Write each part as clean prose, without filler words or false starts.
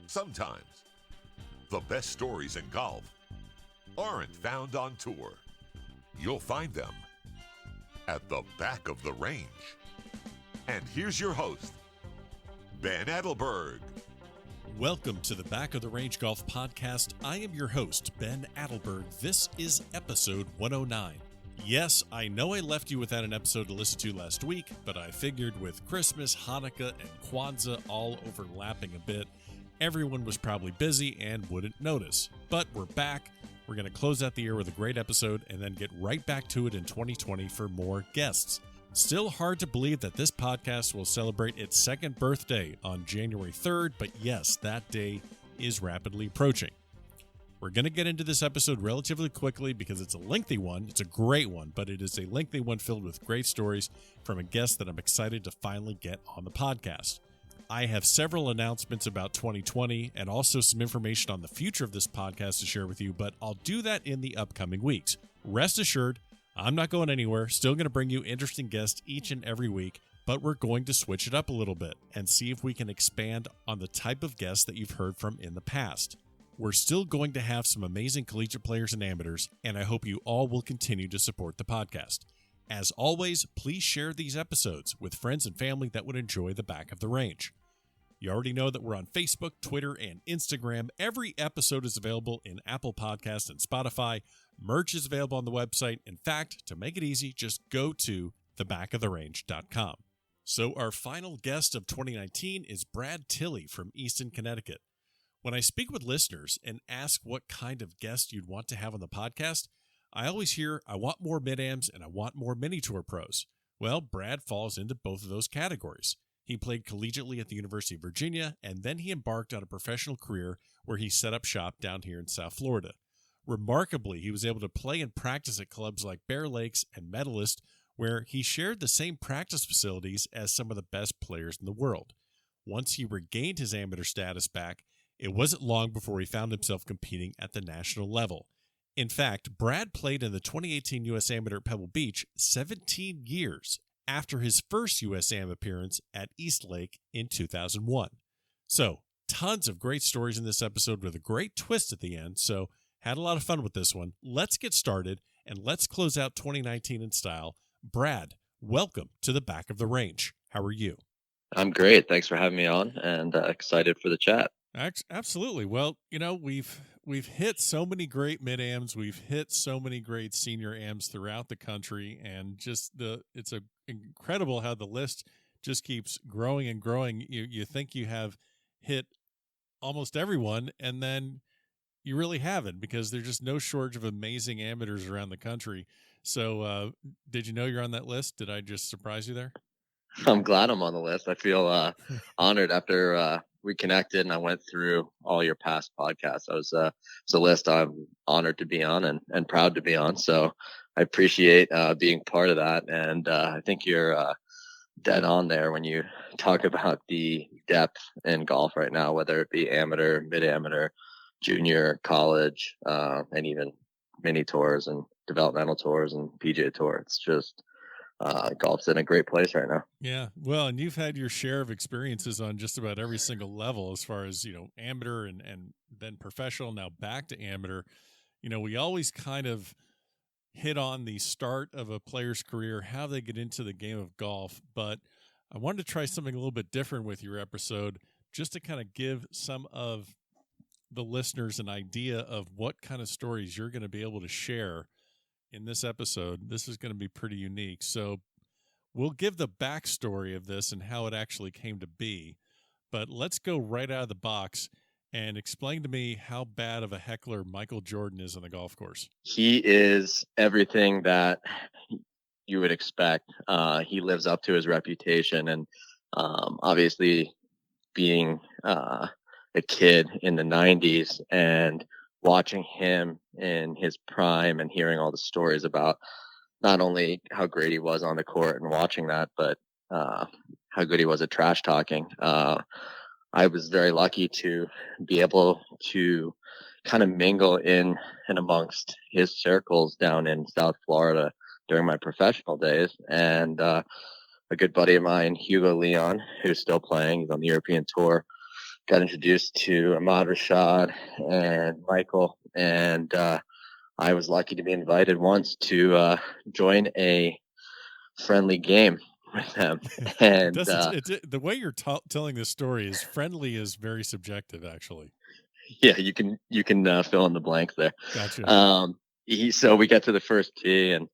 Sometimes the best stories in golf aren't found on tour. You'll find them at the back of the range. And here's your host, Ben Adelberg. Welcome to the Back of the Range Golf Podcast. I am your host, Ben Adelberg. This is episode 109. Yes, I know I left you without an episode to listen to last week, but I figured with Christmas, Hanukkah, and Kwanzaa all overlapping a bit, everyone was probably busy and wouldn't notice. But we're back. We're going to close out the year with a great episode and then get right back to it in 2020 for more guests. Still hard to believe that this podcast will celebrate its second birthday on January 3rd, but yes, that day is rapidly approaching. We're going to get into this episode relatively quickly because it's a lengthy one. It's a great one, but it is a lengthy one filled with great stories from a guest that I'm excited to finally get on the podcast. I have several announcements about 2020 and also some information on the future of this podcast to share with you, but I'll do that in the upcoming weeks. Rest assured, I'm not going anywhere. Still going to bring you interesting guests each and every week, but we're going to switch it up a little bit and see if we can expand on the type of guests that you've heard from in the past. We're still going to have some amazing collegiate players and amateurs, and I hope you all will continue to support the podcast. As always, please share these episodes with friends and family that would enjoy the back of the range. You already know that we're on Facebook, Twitter, and Instagram. Every episode is available in Apple Podcasts and Spotify. Merch is available on the website. In fact, to make it easy, just go to thebackoftherange.com. So our final guest of 2019 is Brad Tilley from Easton, Connecticut. When I speak with listeners and ask what kind of guest you'd want to have on the podcast, I always hear, I want more mid-ams and I want more mini-tour pros. Well, Brad falls into both of those categories. He played collegiately at the University of Virginia, and then he embarked on a professional career where he set up shop down here in South Florida. Remarkably, he was able to play and practice at clubs like Bear Lakes and Medalist, where he shared the same practice facilities as some of the best players in the world. Once he regained his amateur status back, it wasn't long before he found himself competing at the national level. In fact, Brad played in the 2018 U.S. Amateur at Pebble Beach 17 years after his first U.S. Am appearance at East Lake in 2001. So, tons of great stories in this episode with a great twist at the end, so had a lot of fun with this one. Let's get started, and let's close out 2019 in style. Brad, welcome to the Back of the Range. How are you? I'm great. Thanks for having me on, and excited for the chat. Absolutely. Well, you know, we've hit so many great mid-ams. We've hit so many great senior ams throughout the country, and just it's incredible how the list just keeps growing and growing. You think you have hit almost everyone, and then you really haven't, because there's just no shortage of amazing amateurs around the country. So did you know you're on that list? Did I just surprise you there? I'm glad I'm on the list. I feel honored after we connected and I went through all your past podcasts. It's a list I'm honored to be on and proud to be on. So I appreciate being part of that. And I think you're dead on there when you talk about the depth in golf right now, whether it be amateur, mid-amateur, junior, college, and even mini tours and developmental tours and PGA Tour. It's just golf's in a great place right now. Yeah. Well, and you've had your share of experiences on just about every single level, as far as, amateur and then professional, now back to amateur. We always kind of hit on the start of a player's career, how they get into the game of golf. But I wanted to try something a little bit different with your episode, just to kind of give some of the listeners an idea of what kind of stories you're going to be able to share in this episode. This is going to be pretty unique. So we'll give the backstory of this and how it actually came to be, but let's go right out of the box and explain to me how bad of a heckler Michael Jordan is on the golf course. He is everything that you would expect. He lives up to his reputation, and obviously being a kid in the 90s and watching him in his prime and hearing all the stories about not only how great he was on the court and watching that, but how good he was at trash talking. I was very lucky to be able to kind of mingle in and amongst his circles down in South Florida during my professional days. And a good buddy of mine, Hugo Leon, who's still playing, he's on the European Tour, got introduced to Ahmad Rashad and Michael, and I was lucky to be invited once to join a friendly game with them. And the way you're telling this story is friendly is very subjective, actually. Yeah, you can fill in the blanks there. Gotcha. So we get to the first tee, and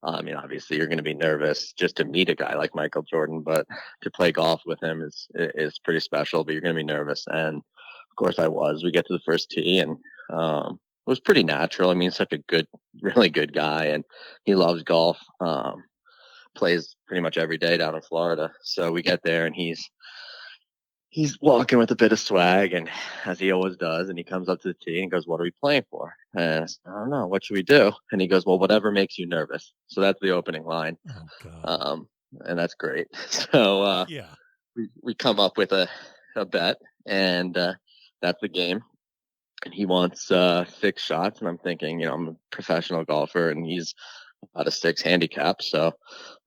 I mean, obviously you're going to be nervous just to meet a guy like Michael Jordan, but to play golf with him is pretty special. But you're going to be nervous, and of course I was. We get to the first tee, and it was pretty natural. I mean, such a good, really good guy, and he loves golf. Plays pretty much every day down in Florida. So we get there, and he's walking with a bit of swag, and as he always does, and he comes up to the tee and goes, "What are we playing for?" And I said, "I don't know. What should we do?" And he goes, "Well, whatever makes you nervous." So that's the opening line. Oh, God. And that's great. So yeah, we come up with a bet, and that's the game. And he wants 6 shots, and I'm thinking, I'm a professional golfer, and he's about a 6 handicap, so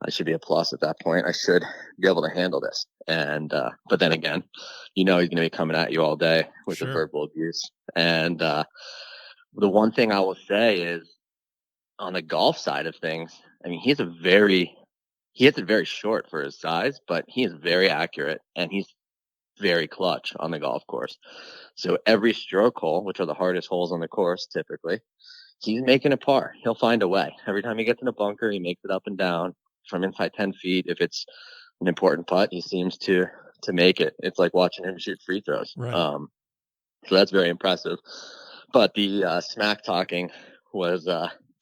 I should be a plus at that point. I should be able to handle this. And but then again, he's going to be coming at you all day with the verbal abuse. And the one thing I will say is, on the golf side of things, I mean, he hits it very short for his size, but he is very accurate, and he's very clutch on the golf course. So every stroke hole, which are the hardest holes on the course typically, he's making a par. He'll find a way. Every time he gets in a bunker, he makes it up and down from inside 10 feet. If it's an important putt, he seems to make it. It's like watching him shoot free throws. Right. So that's very impressive. But the smack talking was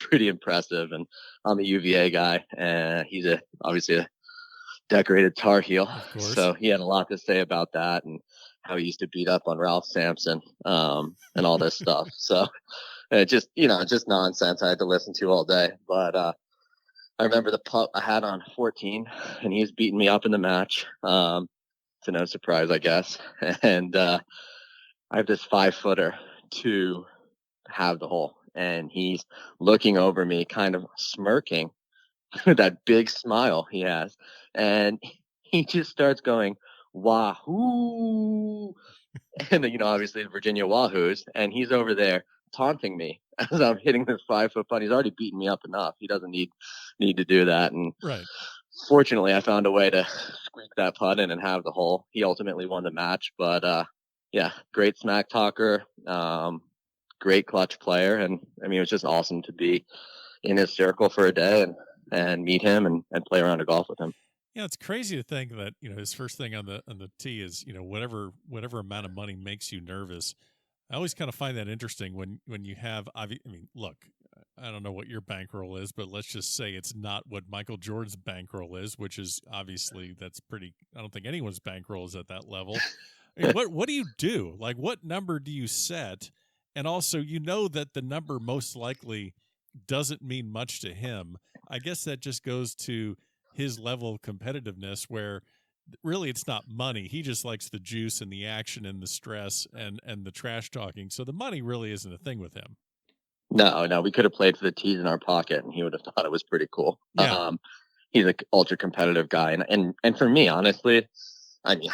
pretty impressive. And I'm a UVA guy, and he's obviously a decorated Tar Heel. So he had a lot to say about that, and how he used to beat up on Ralph Sampson and all this stuff. So just nonsense I had to listen to all day. But I remember the putt I had on 14, and he was beating me up in the match. To no surprise, I guess. And I have this 5-footer to have the hole, and he's looking over me, kind of smirking with that big smile he has, and he just starts going, "Wahoo!" And obviously Virginia Wahoos, and he's over there taunting me as I'm hitting this 5-foot putt. He's already beaten me up enough. He doesn't need to do that. And fortunately, I found a way to squeak that putt in and have the hole. He ultimately won the match, but yeah, great smack talker, great clutch player, and I mean, it was just awesome to be in his circle for a day and meet him and play around a golf with him. Yeah, it's crazy to think that his first thing on the tee is whatever amount of money makes you nervous. I always kind of find that interesting when you have. I mean, look, I don't know what your bankroll is, but let's just say it's not what Michael Jordan's bankroll is, which is obviously that's pretty. I don't think anyone's bankroll is at that level. I mean, what do you do? Like, what number do you set? And also, that the number most likely doesn't mean much to him. I guess that just goes to his level of competitiveness, where really it's not money. He just likes the juice and the action and the stress and the trash talking. So the money really isn't a thing with him. No, we could have played for the tees in our pocket, and he would have thought it was pretty cool. Yeah. He's an ultra competitive guy, and for me, honestly, I mean,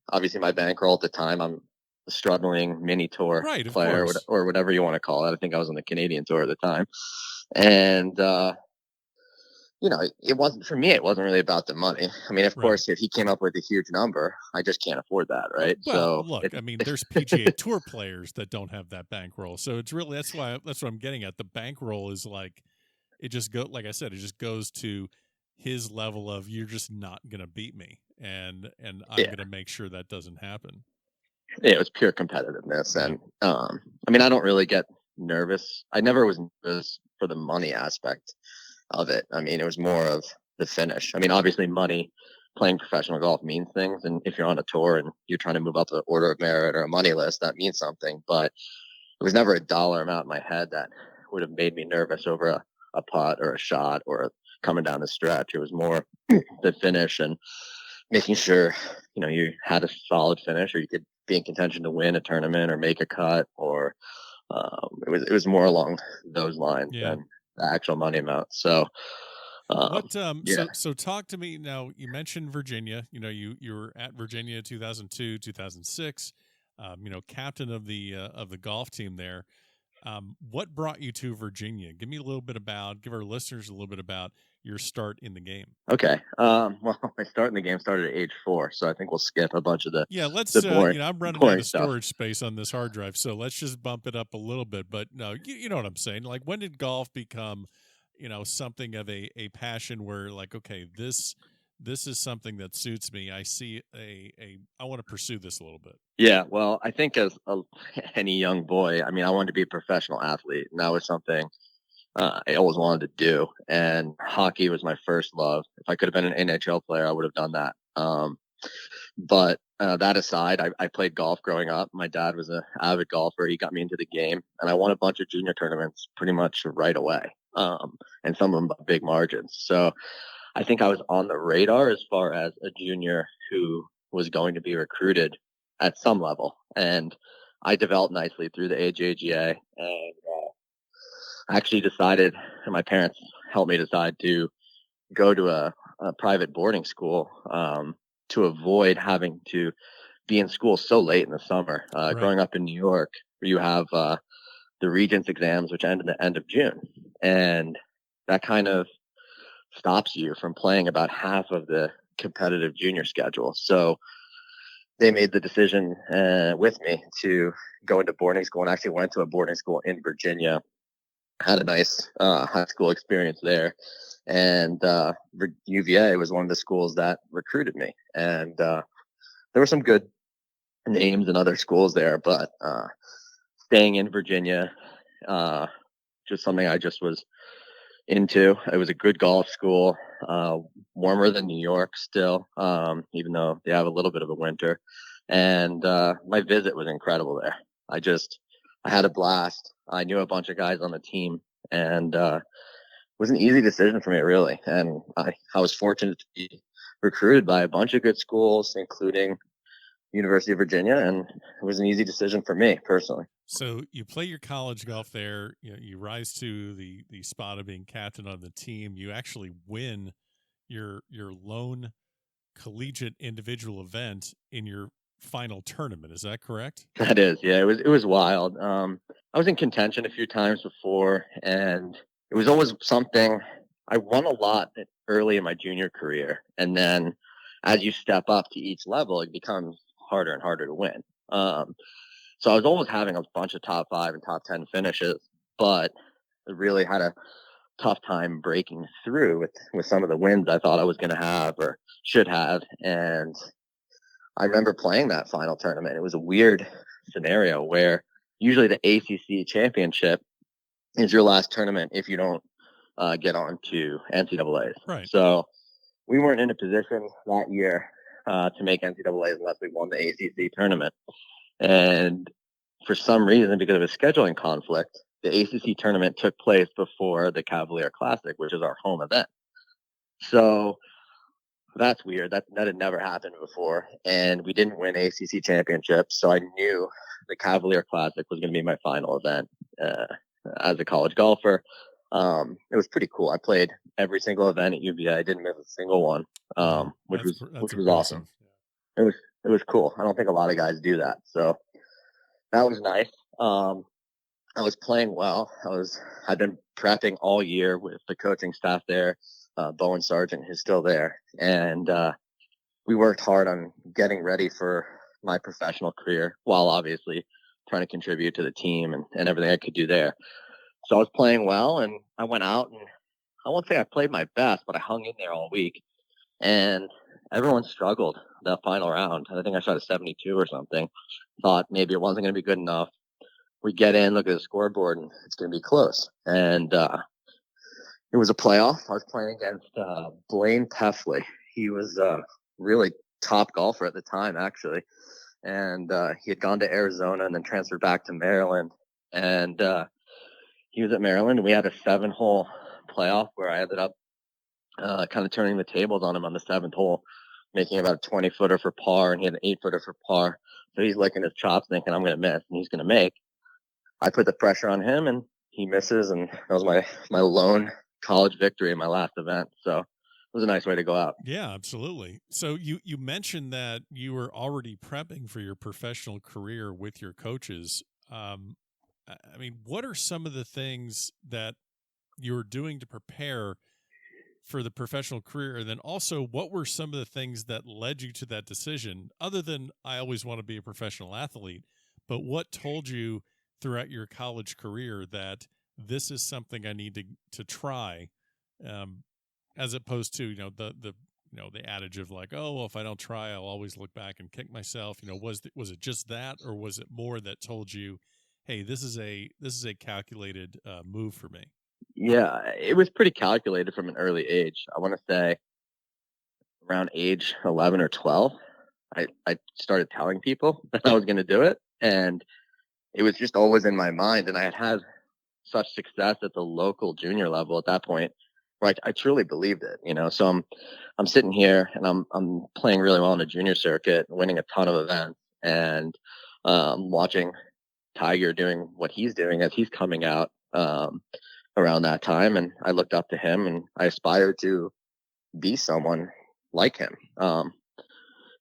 obviously my bankroll at the time, I'm a struggling mini tour player or whatever you want to call it. I think I was on the Canadian tour at the time, and it wasn't, for me, it wasn't really about the money. I mean, of course, if he came up with a huge number, I just can't afford that, right? Well, look, I mean, there's PGA Tour players that don't have that bankroll. So it's really, that's what I'm getting at. The bankroll is like, like I said, it just goes to his level of, you're just not going to beat me. And I'm going to make sure that doesn't happen. Yeah, it was pure competitiveness. And I mean, I don't really get nervous. I never was nervous for the money aspect of it. I mean, it was more of the finish. I mean, obviously money, playing professional golf means things. And if you're on a tour and you're trying to move up the order of merit or a money list, that means something. But it was never a dollar amount in my head that would have made me nervous over a putt or a shot or coming down the stretch. It was more the finish and making sure, you had a solid finish, or you could be in contention to win a tournament or make a cut, or it was more along those lines than the actual money amount. So What Yeah. so talk to me now. You mentioned Virginia. You were at Virginia 2002, 2006. Captain of the golf team there. What brought you to Virginia? Give our listeners a little bit about your start in the game. Okay. Well, my start in the game started at age 4, so I think we'll skip a bunch of Yeah, let's the boring I'm running out boring of stuff. storage space on this hard drive, so let's just bump it up a little bit. But no, you know what I'm saying. Like, when did golf become, something of a passion where, like, okay, this is something that suits me. I see I want to pursue this a little bit. Yeah, well, I think as any young boy, I mean, I wanted to be a professional athlete, and that was something I always wanted to do. And hockey was my first love. If I could have been an NHL player, I would have done that. But that aside, I played golf growing up. My dad was an avid golfer. He got me into the game, and I won a bunch of junior tournaments pretty much right away, and some of them by big margins. So I think I was on the radar as far as a junior who was going to be recruited at some level. And I developed nicely through the AJGA, and I actually decided, and my parents helped me decide to go to a private boarding school to avoid having to be in school so late in the summer. Right. Growing up in New York, you have the Regents exams, which end in the end of June. And that kind of stops you from playing about half of the competitive junior schedule. So they made the decision with me to go into boarding school, and actually went to a boarding school in Virginia. Had a nice high school experience there, and UVA was one of the schools that recruited me. And there were some good names in other schools there, but staying in Virginia, just something I just was into. It was a good golf school, warmer than New York still, even though they have a little bit of a winter. And my visit was incredible there. I had a blast. I knew a bunch of guys on the team, and it was an easy decision for me, really. And I was fortunate to be recruited by a bunch of good schools, including University of Virginia, and it was an easy decision for me personally. So you play your college golf there. You rise to the spot of being captain on the team. You actually win your lone collegiate individual event in your final tournament. Is that correct? That is, yeah. It was wild. I was in contention a few times before, and it was always something. I won a lot early in my junior career, and then as you step up to each level, it becomes harder and harder to win. So I was always having a bunch of top 5 and top 10 finishes, but I really had a tough time breaking through with some of the wins I thought I was going to have or should have. And I remember playing that final tournament. It was a weird scenario where usually the ACC championship is your last tournament if you don't get on to NCAAs. Right. So we weren't in a position that year to make NCAAs unless we won the ACC tournament. And for some reason, because of a scheduling conflict, the ACC tournament took place before the Cavalier Classic, which is our home event. So that's weird. That had never happened before. And we didn't win ACC championship. So I knew the Cavalier Classic was going to be my final event as a college golfer. It was pretty cool. I played every single event at UVA. I didn't miss a single one, which was awesome. It was cool. I don't think a lot of guys do that. So that was nice. I was playing well. I'd been prepping all year with the coaching staff there. Bowen Sargent, who's still there. And we worked hard on getting ready for my professional career while obviously trying to contribute to the team and everything I could do there. So I was playing well, and I went out, and I won't say I played my best, but I hung in there all week. And everyone struggled that final round. I think I shot a 72 or something. Thought maybe it wasn't going to be good enough. We get in, look at the scoreboard, and it's going to be close. And it was a playoff. I was playing against Blaine Teffley. He was a really top golfer at the time, actually. And he had gone to Arizona and then transferred back to Maryland. And he was at Maryland, and we had a 7-hole playoff where I ended up kind of turning the tables on him on the 7th hole, making about a 20-footer for par, and he had an 8-footer for par. So he's licking his chops thinking I'm going to miss, and he's going to make. I put the pressure on him, and he misses, and that was my lone college victory in my last event. So it was a nice way to go out. Yeah, absolutely. So you mentioned that you were already prepping for your professional career with your coaches. I mean, what are some of the things that you were doing to prepare for the professional career? And then also, what were some of the things that led you to that decision, other than I always want to be a professional athlete? But what told you throughout your college career that this is something I need to try, as opposed to the adage of like, oh well, if I don't try, I'll always look back and kick myself. Was it just that, or was it more that told you, hey, this is a calculated move for me? Yeah, it was pretty calculated from an early age. I want to say around age 11 or 12, I started telling people that I was going to do it. And it was just always in my mind. And I had such success at the local junior level at that point where I truly believed it. So I'm sitting here and I'm playing really well in the junior circuit, winning a ton of events, and watching Tiger doing what he's doing as he's coming out around that time. And I looked up to him and I aspired to be someone like him.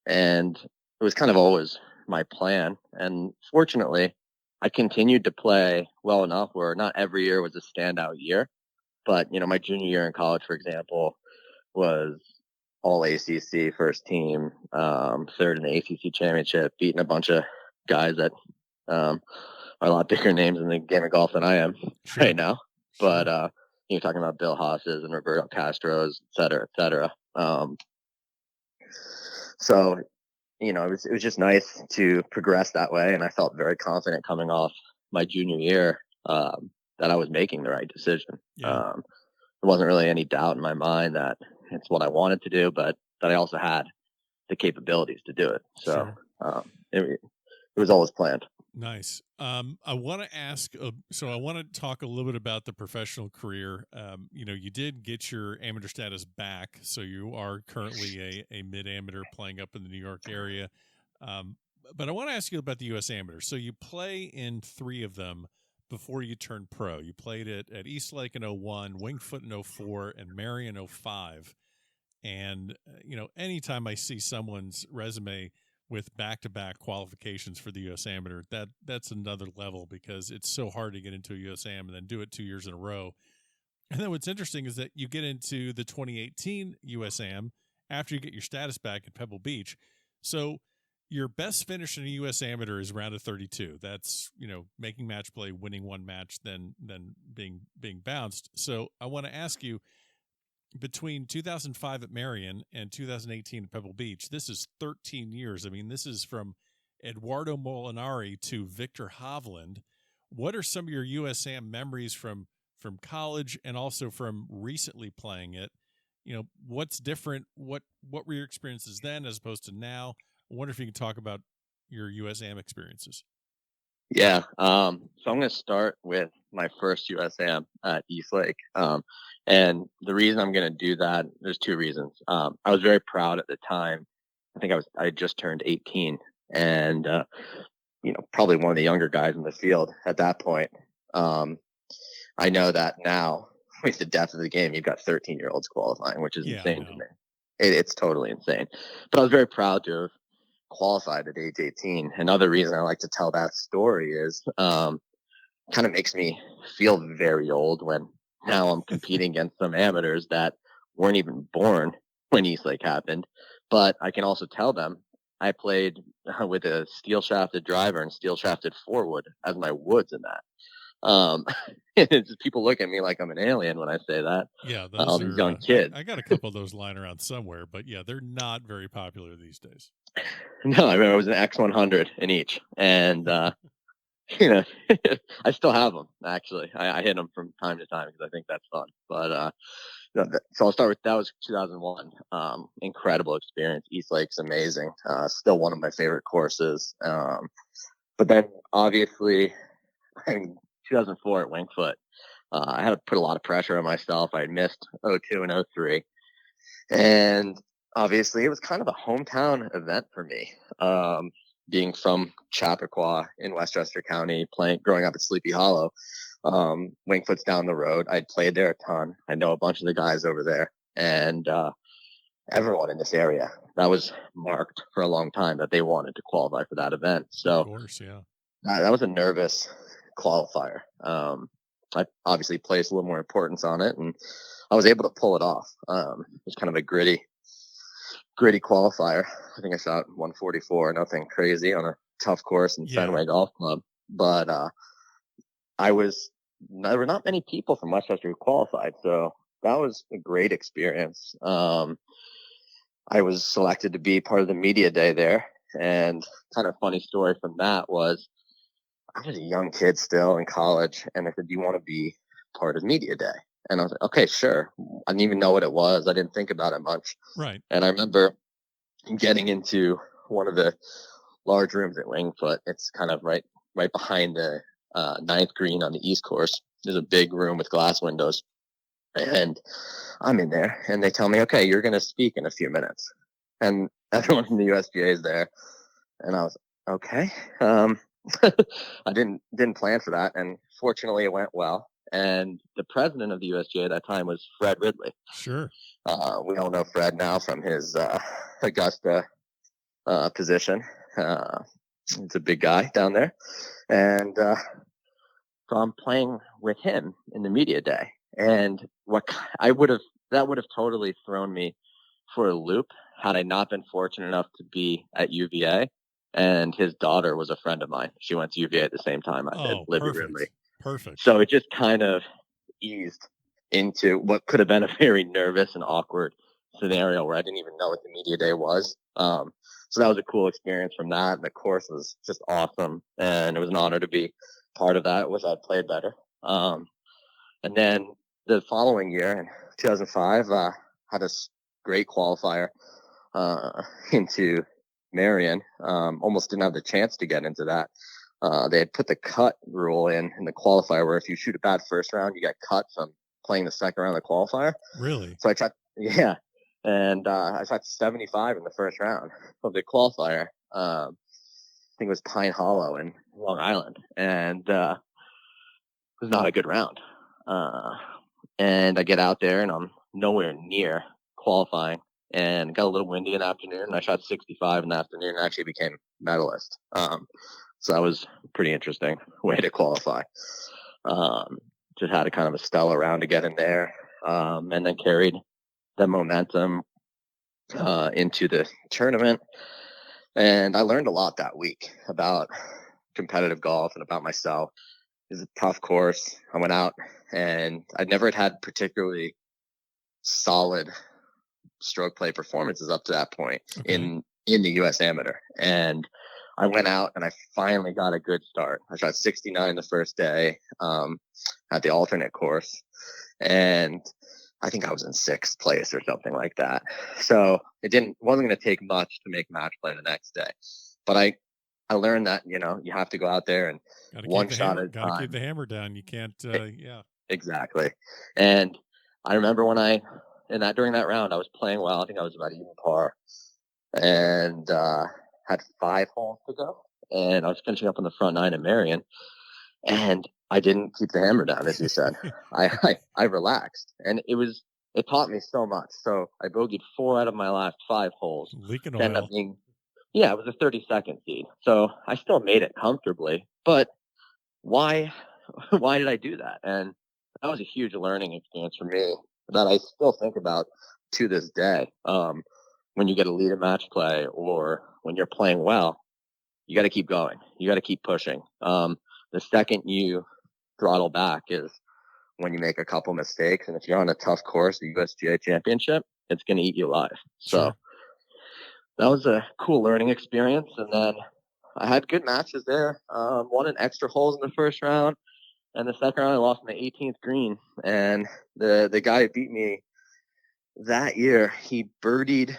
And it was kind of always my plan. And fortunately, I continued to play well enough where not every year was a standout year. But, my junior year in college, for example, was all ACC first team, third in the ACC championship, beating a bunch of guys that are a lot bigger names in the game of golf than I am right now. Sure. But, you're talking about Bill Haas's and Roberto Castro's, et cetera, et cetera. So, it was just nice to progress that way. And I felt very confident coming off my junior year that I was making the right decision. Yeah. There wasn't really any doubt in my mind that it's what I wanted to do, but that I also had the capabilities to do it. So it was always planned. Nice. I want to ask, so I want to talk a little bit about the professional career. You did get your amateur status back, so you are currently a mid-amateur playing up in the New York area. But I want to ask you about the U.S. Amateur. So you play in 3 of them before you turned pro. You played at Eastlake in 01, Wingfoot in 04, and Marion 05. And, anytime I see someone's resume with back-to-back qualifications for the U.S. Amateur, that's another level, because it's so hard to get into a U.S. Am and then do it 2 years in a row. And then what's interesting is that you get into the 2018 U.S. Am after you get your status back at Pebble Beach. So your best finish in a U.S. Amateur is round of 32. That's, making match play, winning one match, then being bounced. So I want to ask you, between 2005 at Marion and 2018 at Pebble Beach, this is 13 years. I mean, this is from Eduardo Molinari to Victor Hovland. What are some of your USAM memories from college and also from recently playing it? What's different? What were your experiences then as opposed to now? I wonder if you can talk about your USAM experiences. Yeah. So I'm going to start with my first USAM at Eastlake. And the reason I'm going to do that, there's 2 reasons. I was very proud at the time. I think I had just turned 18 and, probably one of the younger guys in the field at that point. I know that now with the depth of the game, you've got 13-year-olds qualifying, which is insane to me. It's totally insane. But I was very proud to have qualified at age 18. Another reason I like to tell that story is kind of makes me feel very old when now I'm competing against some amateurs that weren't even born when Eastlake happened. But I can also tell them I played with a steel shafted driver and steel shafted forward as my woods in that. It's just, people look at me like I'm an alien when I say that. Yeah, those these young kids. I got a couple of those lying around somewhere, but yeah, they're not very popular these days. No, I remember it was an X100 in each, and I still have them. Actually, I hit them from time to time because I think that's fun. But so I'll start with, that was 2001. Incredible experience. Eastlake's amazing. Still one of my favorite courses. But then obviously, 2004 at Wingfoot, I had to put a lot of pressure on myself. I had missed 02 and 03, and obviously it was kind of a hometown event for me. Being from Chappaqua in Westchester County, growing up at Sleepy Hollow, Winged Foot's down the road. I'd played there a ton. I know a bunch of the guys over there, and everyone in this area. That was marked for a long time that they wanted to qualify for that event. So, of course, yeah, that was a nervous qualifier. I obviously placed a little more importance on it, and I was able to pull it off. It was kind of a gritty qualifier. I think I shot 144, nothing crazy on a tough course in Fenway Golf Club. But there were not many people from Westchester who qualified, so that was a great experience. I was selected to be part of the media day there, and kind of funny story from that was I was a young kid still in college, and they said, "Do you want to be part of media day?" And I was like, "Okay, sure." I didn't even know what it was. I didn't think about it much. Right. And I remember getting into one of the large rooms at Winged Foot. It's kind of right behind the ninth green on the East course. There's a big room with glass windows, and I'm in there, and they tell me, "Okay, you're going to speak in a few minutes," and everyone from the USGA is there, and I was okay. I didn't plan for that, and fortunately, it went well. And the president of the USGA at that time was Fred Ridley. Sure. We all know Fred now from his Augusta position. He's a big guy down there, and so I'm playing with him in the media day. And that would have totally thrown me for a loop had I not been fortunate enough to be at UVA. And his daughter was a friend of mine. She went to UVA at the same time I did, Libby Ridley. Perfect. So it just kind of eased into what could have been a very nervous and awkward scenario where I didn't even know what the media day was. So that was a cool experience from that. And the course was just awesome. And it was an honor to be part of that. I wish I'd played better. And then the following year in 2005, had a great qualifier into Marion. Almost didn't have the chance to get into that. They had put the cut rule in the qualifier where if you shoot a bad first round, you get cut from playing the second round of the qualifier. Really? So I shot, yeah. And I shot 75 in the first round of the qualifier. I think it was Pine Hollow in Long Island. And it was not a good round. And I get out there and I'm nowhere near qualifying. And got a little windy in the afternoon. And I shot 65 in the afternoon and actually became medalist. So that was a pretty interesting way to qualify. Just had a kind of a stellar round to get in there, and then carried the momentum into the tournament. And I learned a lot that week about competitive golf and about myself. It was a tough course. I went out and I'd never had particularly solid stroke play performances up to that point in the U.S. Amateur. And I went out and I finally got a good start. I shot 69 the first day at the alternate course. And I think I was in sixth place or something like that. So wasn't going to take much to make match play the next day. But I learned that, you have to go out there and one shot at a time. Got to keep the hammer down. You can't, yeah. Exactly. And I remember during that round, I was playing well. I think I was about even par. And had 5 holes to go. And I was finishing up on the front 9 at Marion. And I didn't keep the hammer down, as you said. I relaxed. And it taught me so much. So I bogeyed 4 out of my last 5 holes. Leaking oil. It was a 32nd seed. So I still made it comfortably. But why did I do that? And that was a huge learning experience for me that I still think about to this day. When you get a lead in match play or when you're playing well, you got to keep going. You got to keep pushing. The second you throttle back is when you make a couple mistakes. And if you're on a tough course, the USGA championship, it's going to eat you alive. So that was a cool learning experience. And then I had good matches there. Won an extra holes in the first round. And the second round, I lost in the 18th green. And the guy who beat me that year, he birdied,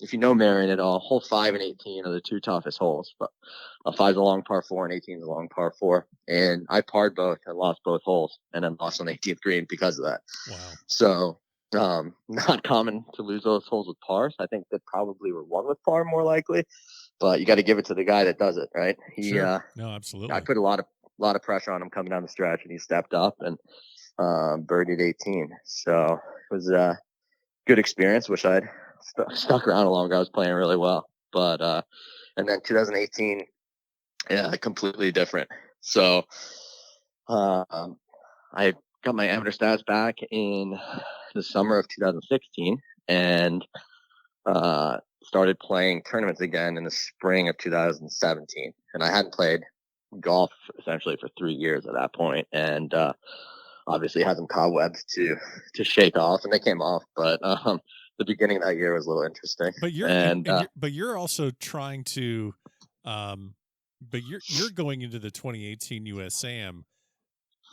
if you know Marion at all, hole 5 and 18 are the 2 toughest holes. But 5 is a long par 4 and 18 is a long par 4. And I parred both and lost both holes and then lost on the 18th green because of that. Wow. So not common to lose those holes with pars. I think that probably were won with par more likely. But you got to give it to the guy that does it, right? Sure. No, absolutely. I put a lot lot of pressure on him coming down the stretch, and he stepped up and birdied 18. So it was a good experience. Wish I'd stuck around longer. I was playing really well, but and then 2018, yeah, completely different. So I got my amateur stats back in the summer of 2016, and started playing tournaments again in the spring of 2017. And I hadn't played golf essentially for 3 years at that point, and obviously had some cobwebs to shake off, and they came off. But the beginning of that year was a little interesting. But you're also trying to, but you're going into the 2018 USAM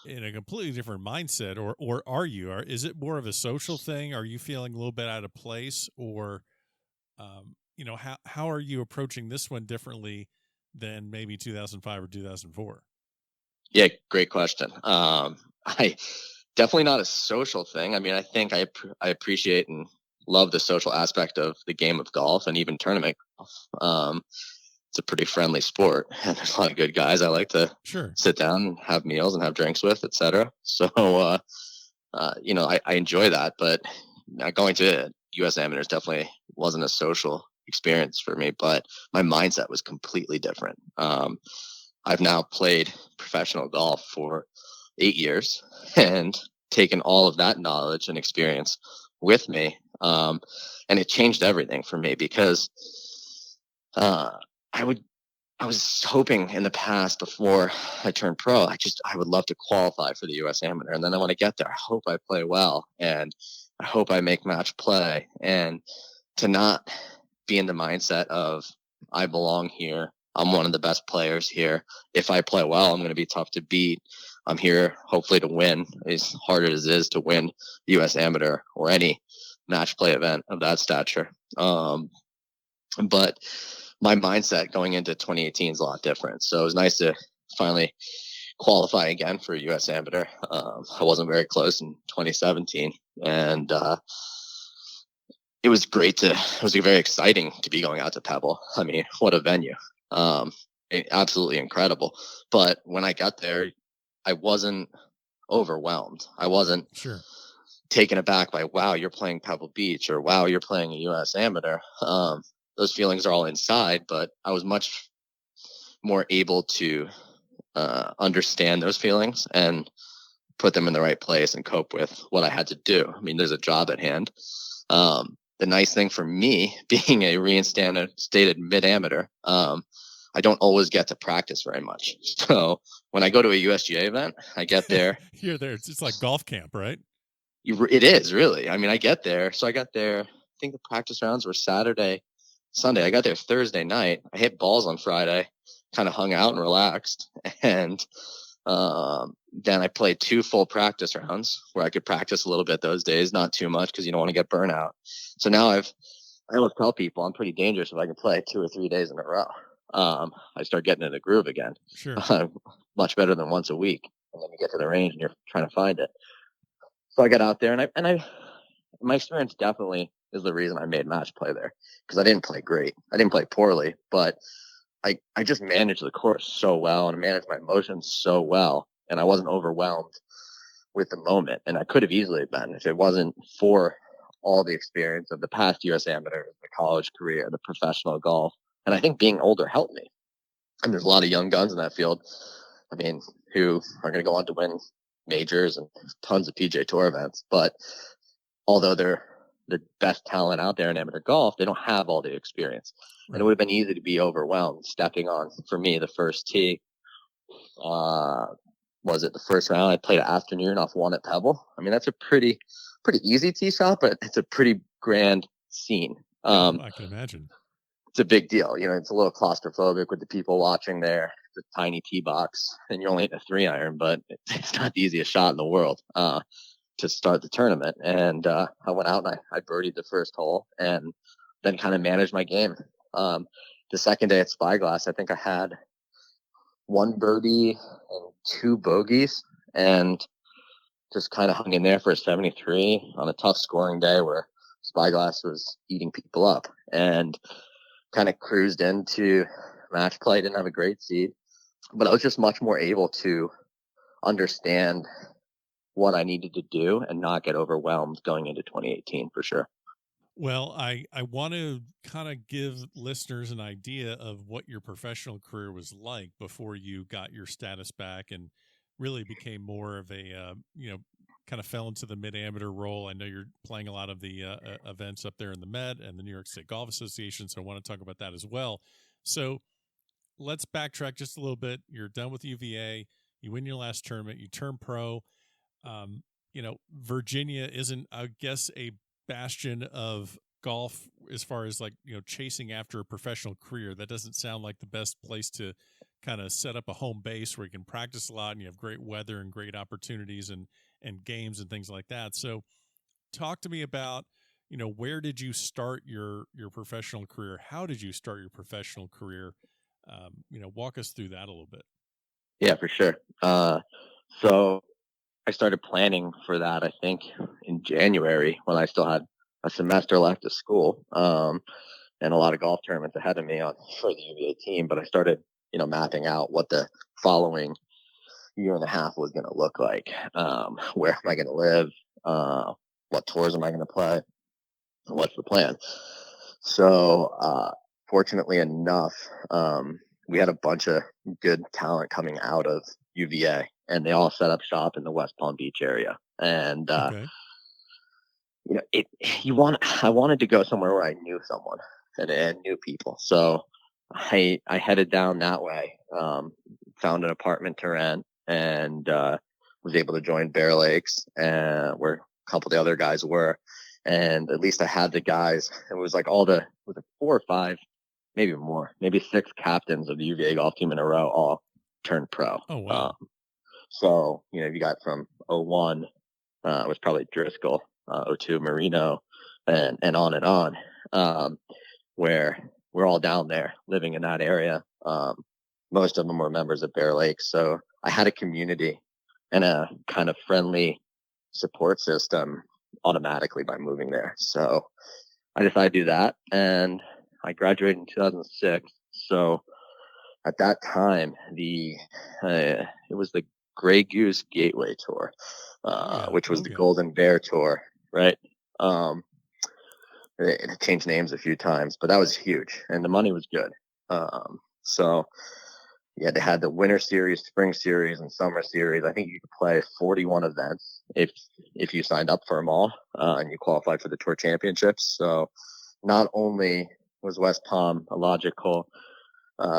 in a completely different mindset, or are you? Is it more of a social thing? Are you feeling a little bit out of place, or how are you approaching this one differently than maybe 2005 or 2004? Yeah, great question. I definitely not a social thing. I mean, I think I appreciate and love the social aspect of the game of golf, and even tournament golf. It's a pretty friendly sport, and there's a lot of good guys I like to sit down and have meals and have drinks with, etc. So, I enjoy that, but going to U.S. Amateurs definitely wasn't a social experience for me, but my mindset was completely different. I've now played professional golf for 8 years and taken all of that knowledge and experience with me. And it changed everything for me, because I was hoping in the past, before I turned pro, I would love to qualify for the U.S. Amateur. And then when I get there, I hope I play well, and I hope I make match play, and to not be in the mindset of I belong here. I'm one of the best players here. If I play well, I'm going to be tough to beat. I'm here hopefully to win, as hard as it is to win the U.S. Amateur or any match play event of that stature. But my mindset going into 2018 is a lot different. So it was nice to finally qualify again for U.S. Amateur. I wasn't very close in 2017, and it was very exciting to be going out to Pebble. I mean, what a venue. Absolutely incredible. But when I got there, I wasn't overwhelmed. I wasn't taken aback by, wow, you're playing Pebble Beach, or wow, you're playing a U.S. Amateur. Those feelings are all inside, but I was much more able to understand those feelings and put them in the right place and cope with what I had to do. I mean, there's a job at hand. The nice thing for me, being a reinstated mid-amateur, I don't always get to practice very much. So when I go to a USGA event, I get there. You're there. It's like golf camp, right? It is, really. I mean, I get there. So I got there, I think the practice rounds were Saturday, Sunday. I got there Thursday night. I hit balls on Friday, kind of hung out and relaxed. And then I played 2 full practice rounds where I could practice a little bit those days, not too much, because you don't want to get burnout. So now I always tell people I'm pretty dangerous if I can play 2 or 3 days in a row. I start getting in the groove again. Much better than once a week. And then you get to the range and you're trying to find it. So I got out there, and my experience definitely is the reason I made match play there, because I didn't play great. I didn't play poorly, but I just managed the course so well, and I managed my emotions so well, and I wasn't overwhelmed with the moment. And I could have easily been if it wasn't for all the experience of the past U.S. Amateur, the college career, the professional golf. And I think being older helped me. And there's a lot of young guns in that field, I mean, who are going to go on to win majors and tons of PGA Tour events. But although they're the best talent out there in amateur golf, they don't have all the experience. Right. And it would have been easy to be overwhelmed stepping on, for me, the first tee. Was it the first round? I played an afternoon off 1 at Pebble. I mean, that's a pretty easy tee shot, but it's a pretty grand scene. I can imagine. It's a big deal. It's a little claustrophobic with the people watching there. It's a tiny tee box, and you're only hitting a 3-iron, but it's not the easiest shot in the world to start the tournament. And I went out and I birdied the first hole, and then kind of managed my game. The second day at Spyglass, I think I had 1 birdie and 2 bogeys, and just kind of hung in there for a 73 on a tough scoring day where Spyglass was eating people up, and kind of cruised into match play. Didn't have a great seed. but I was just much more able to understand what I needed to do and not get overwhelmed going into 2018 for sure. Well, I want to kind of give listeners an idea of what your professional career was like before you got your status back and really became more of a, kind of fell into the mid amateur role. I know you're playing a lot of the events up there in the Med and the New York State Golf Association, so I want to talk about that as well. So let's backtrack just a little bit. You're done with UVA, you win your last tournament, you turn pro. Virginia isn't, I guess, a bastion of golf as far as like, chasing after a professional career. That doesn't sound like the best place to kind of set up a home base where you can practice a lot and you have great weather and great opportunities and games and things like that. So talk to me about, where did you start your professional career? How did you start your professional career? Walk us through that a little bit. Yeah, for sure. So I started planning for that, I think, in January when I still had a semester left of school, and a lot of golf tournaments ahead of me for the UVA team. But I started, mapping out what the following year and a half was going to look like. Where am I going to live? What tours am I going to play? What's the plan? So, fortunately enough, we had a bunch of good talent coming out of UVA, and they all set up shop in the West Palm Beach area. And Okay. I wanted to go somewhere where I knew someone and knew people. So I headed down that way, found an apartment to rent, and was able to join Bear Lakes, where a couple of the other guys were. And at least I had the guys. It was like was it 4 or 5, maybe more, maybe 6 captains of the UVA golf team in a row all turned pro. Oh, wow. So, you got from 01, it was probably Driscoll, 02 Marino, and on, where we're all down there living in that area. Most of them were members of Bear Lake. So I had a community and a kind of friendly support system automatically by moving there. So I decided to do that, and I graduated in 2006. So at that time, it was the Grey Goose Gateway Tour, which was the Golden Bear Tour, right? It changed names a few times, but that was huge, and the money was good. So yeah, they had the Winter Series, Spring Series, and Summer Series. I think you could play 41 events if you signed up for them all, and you qualified for the Tour Championships. So not only was West Palm a logical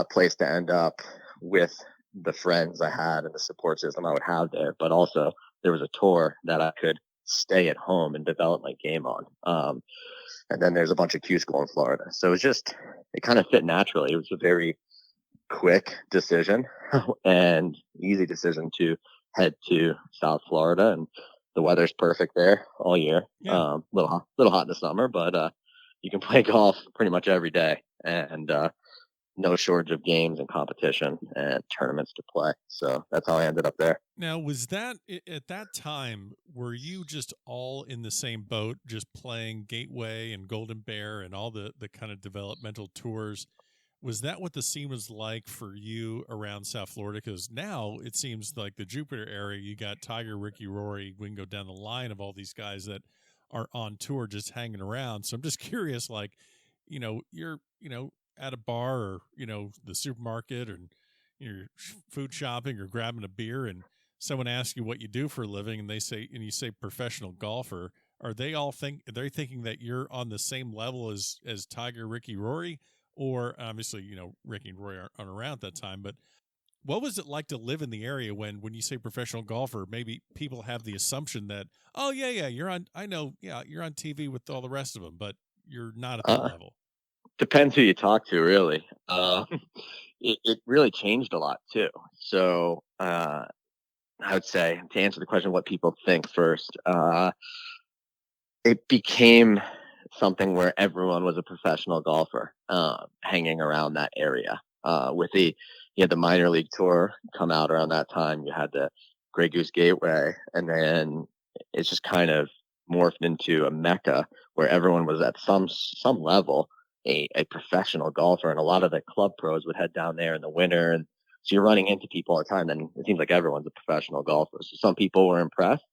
place to end up with the friends I had and the support system I would have there, but also there was a tour that I could stay at home and develop my game on. And then there's a bunch of Q school in Florida. So it kind of fit naturally. It was a very quick decision and easy decision to head to South Florida, and the weather's perfect there all year. Yeah. Little hot in the summer, but you can play golf pretty much every day, and no shortage of games and competition and tournaments to play. So that's how I ended up there. Now, was that at that time, were you just all in the same boat, just playing Gateway and Golden Bear and all the kind of developmental tours? Was that what the scene was like for you around South Florida? Because now it seems like the Jupiter area, you got Tiger, Ricky, Rory. We can go down the line of all these guys that are on tour just hanging around. So I'm just curious, like, you're, at a bar or, the supermarket, and you're food shopping or grabbing a beer, and someone asks you what you do for a living, and you say professional golfer. Are they all they're thinking that you're on the same level as Tiger, Ricky, Rory? Or obviously, Ricky and Roy aren't around at that time, but what was it like to live in the area when you say professional golfer, maybe people have the assumption that, oh, yeah, you're on TV with all the rest of them, but you're not at that level. Depends who you talk to, really. It really changed a lot too. So I would say, to answer the question, what people think first, it became something where everyone was a professional golfer, hanging around that area. You had the minor league tour come out around that time. You had the Grey Goose Gateway, and then it's just kind of morphed into a mecca where everyone was at some level a professional golfer, and a lot of the club pros would head down there in the winter and So you're running into people all the time. Then it seems like everyone's a professional golfer. So some people were impressed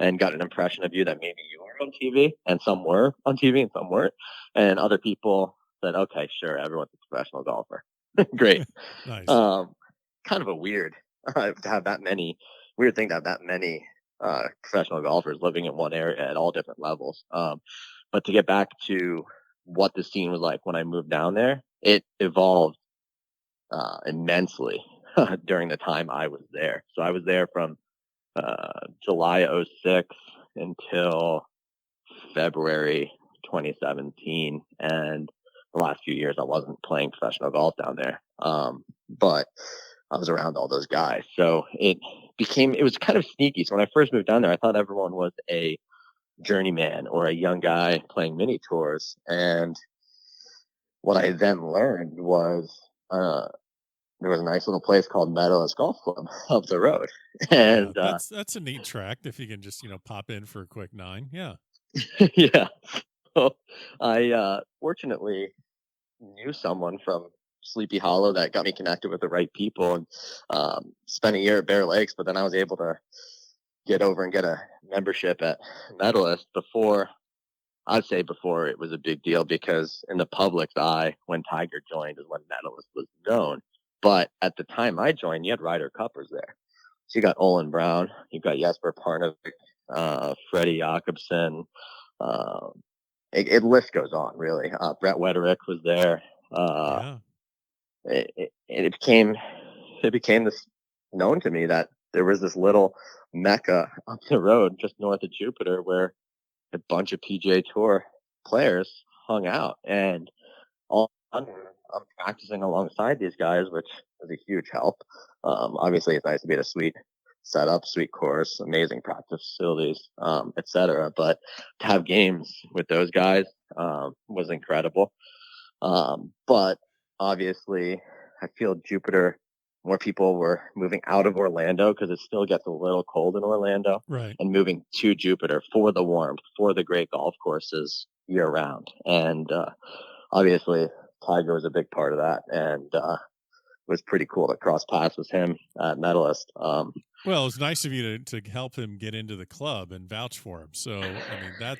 and got an impression of you that maybe you were on TV, and some were on TV and some weren't. And other people said, okay, sure, everyone's a professional golfer. Great. Nice. Kind of a weird to have that many weird thing to have that many professional golfers living in one area at all different levels. But to get back to what the scene was like when I moved down there, it evolved immensely during the time I was there. So I was there from July 06 until February 2017, and the last few years I wasn't playing professional golf down there, but I was around all those guys. So it was kind of sneaky. So when I first moved down there, I thought everyone was a journeyman or a young guy playing mini tours. And what I then learned was there was a nice little place called Medalist Golf Club up the road. And that's a neat track if you can just, pop in for a quick 9. Yeah. yeah. So I fortunately knew someone from Sleepy Hollow that got me connected with the right people, and spent a year at Bear Lakes, but then I was able to get over and get a membership at Medalist before it was a big deal, because in the public's eye, when Tiger joined is when Medalist was known. But at the time I joined, you had Ryder Cuppers there. So you got Olin Brown, you got Jesper Parnevik, Freddie Jakobsen, it list goes on, really. Brett Wetterick was there. It became this known to me that there was this little mecca up the road just north of Jupiter where a bunch of PGA Tour players hung out, and all I'm practicing alongside these guys, which is a huge help. Obviously, it's nice to be at a sweet setup, sweet course, amazing practice facilities, etc. But to have games with those guys was incredible. But obviously, I feel Jupiter, more people were moving out of Orlando because it still gets a little cold in Orlando, right? And moving to Jupiter for the warmth, for the great golf courses year round. And obviously, Tiger was a big part of that, and it was pretty cool to cross paths with him at Medalist. Well, it was nice of you to help him get into the club and vouch for him. So, I mean, that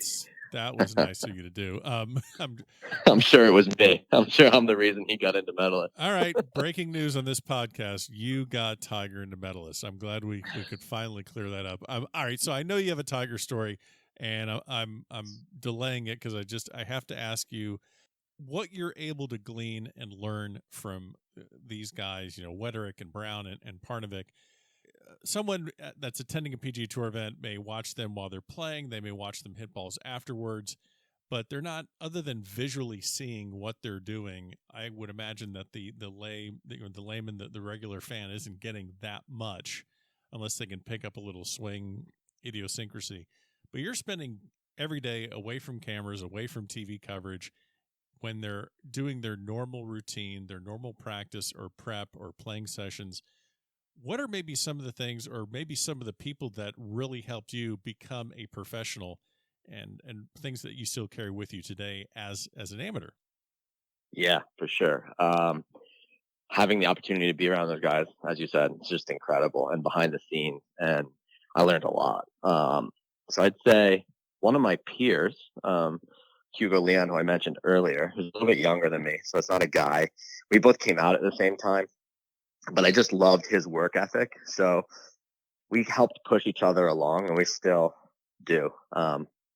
was nice of you to do. I'm sure it was me. I'm sure I'm the reason he got into Medalist. All right, breaking news on this podcast: you got Tiger into Medalist. I'm glad we could finally clear that up. All right, so I know you have a Tiger story, and I'm delaying it because I have to ask you what you're able to glean and learn from these guys. Wetterick and Brown and Parnevik. Someone that's attending a PGA Tour event may watch them while they're playing. They may watch them hit balls afterwards, but they're not, other than visually seeing what they're doing. I would imagine that the layman, the regular fan isn't getting that much unless they can pick up a little swing idiosyncrasy. But you're spending every day away from cameras, away from TV coverage, when they're doing their normal routine, their normal practice or prep or playing sessions. What are maybe some of the things, or maybe some of the people that really helped you become a professional, and things that you still carry with you today as an amateur? Yeah, for sure. Having the opportunity to be around those guys, as you said, it's just incredible, and behind the scenes, and I learned a lot. So I'd say one of my peers, Hugo Leon, who I mentioned earlier, who's a little bit younger than me, so it's not a guy. We both came out at the same time, but I just loved his work ethic. So we helped push each other along, and we still do.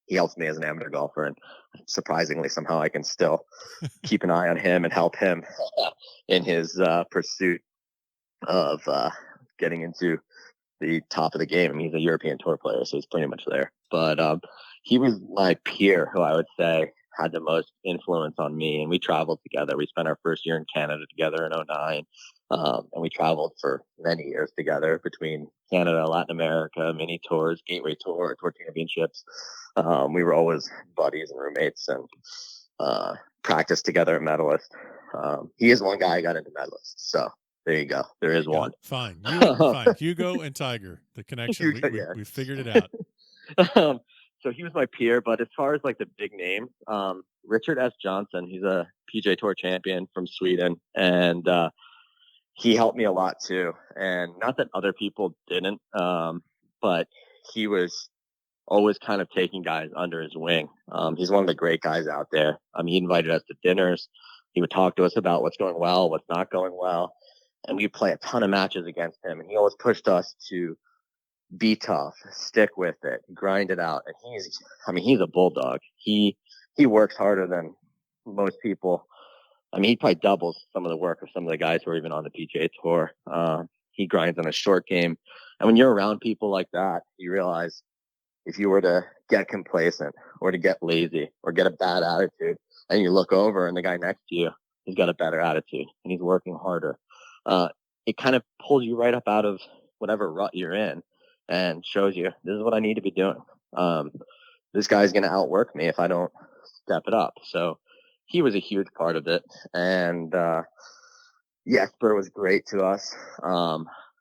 He helps me as an amateur golfer, and surprisingly, somehow I can still keep an eye on him and help him in his pursuit of getting into the top of the game. I mean, he's a European Tour player, so he's pretty much there. But he was my peer who I would say had the most influence on me, and we traveled together. We spent our first year in Canada together in 2009. And we traveled for many years together between Canada, Latin America, mini tours, Gateway Tour, Tour Championships. We were always buddies and roommates, and practiced together at Medalist. He is one guy I got into Medalist. So there you go. There is one. Fine. Fine. Hugo and Tiger, the connection. We figured it out. So he was my peer, but as far as like the big name, Richard S. Johnson, he's a PGA Tour champion from Sweden, and he helped me a lot too. And not that other people didn't, but he was always kind of taking guys under his wing. He's one of the great guys out there. He invited us to dinners. He would talk to us about what's going well, what's not going well. And we'd play a ton of matches against him. And he always pushed us to be tough, stick with it, grind it out. And he's a bulldog. He works harder than most people. He probably doubles some of the work of some of the guys who are even on the PGA Tour. He grinds on a short game. And when you're around people like that, you realize if you were to get complacent or to get lazy or get a bad attitude, and you look over and the guy next to you, he's got a better attitude and he's working harder, it kind of pulls you right up out of whatever rut you're in and shows you, this is what I need to be doing. This guy's going to outwork me if I don't step it up. So he was a huge part of it. And Jesper was great to us. A